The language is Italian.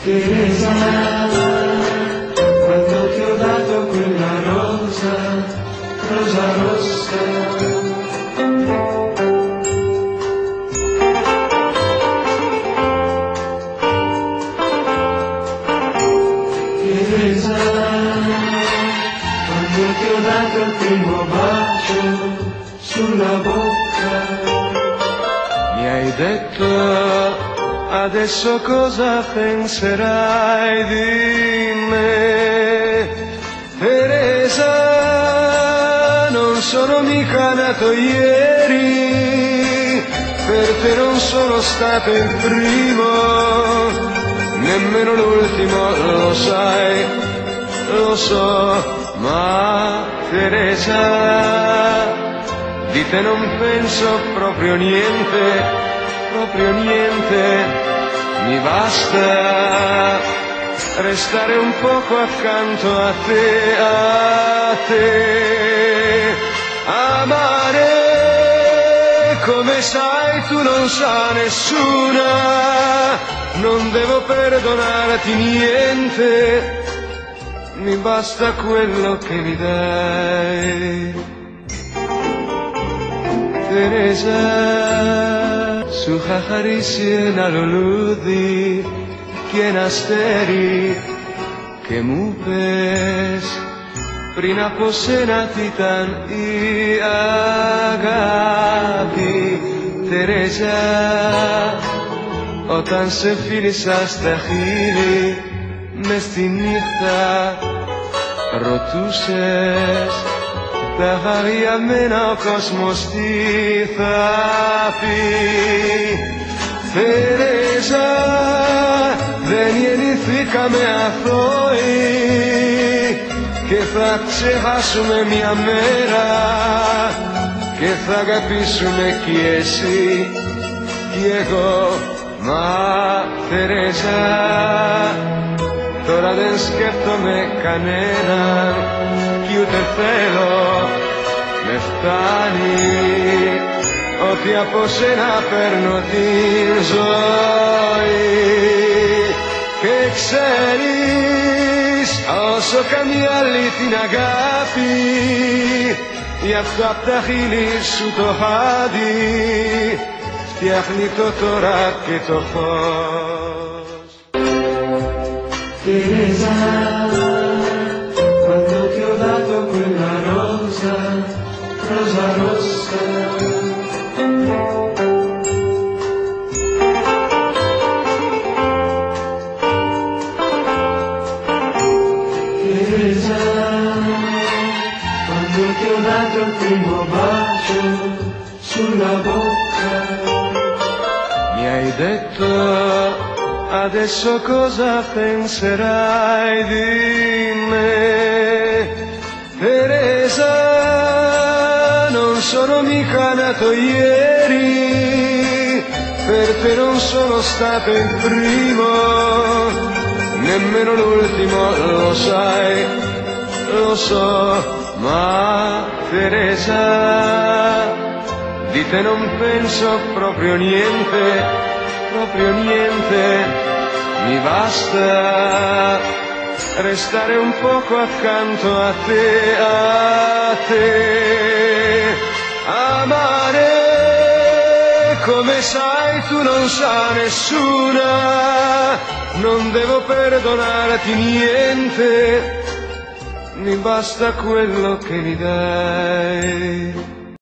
Teresa, quando ti ho dato quella rosa, rosa rossa. Teresa, quando ti ho dato il primo bacio sulla bocca, mi hai detto: adesso cosa penserai di me? Teresa, non sono mica nato ieri, per te non sono stato il primo, nemmeno l'ultimo, lo sai, lo so, ma Teresa, di te non penso proprio niente, proprio niente, mi basta restare un poco accanto a te, amare come sai tu non sa nessuna, non devo perdonarti niente, mi basta quello che mi dai. Teresa, σου είχα χαρίσει ένα λουλούδι και ένα αστέρι και μου πες πριν από σένα τι ήταν η αγάπη. Τερέζα, όταν σε φίλησα στα χείλη μες στη νύχτα ρωτούσες τα χαριαμένα ο κόσμος τι θα πει. Teresa, δεν γεννηθήκαμε αθώοι και θα ξεχάσουμε μια μέρα και θα αγαπήσουμε κι εσύ κι εγώ. Μα Teresa, τώρα δεν σκέφτομαι κανέναν κι ούτε θέλω, με φτάνει ότι από σένα παίρνω τη ζωή. Και ξέρεις, όσο καμία άλλη την αγάπη, γι' αυτό απ' τα χείλη σου το χάδι φτιάχνει το τώρα και το φως. Teresa, quando ti ho dato quella rosa, rosa rossa. Teresa, quando ti ho dato il primo bacio sulla bocca, mi hai detto: adesso cosa penserai di me? Teresa, non sono mica nato ieri, per te non sono stato il primo, nemmeno l'ultimo, lo sai, lo so, ma Teresa, di te non penso proprio niente, proprio niente, mi basta restare un poco accanto a te, amare come sai tu non sa nessuna, non devo perdonarti niente, mi basta quello che mi dai.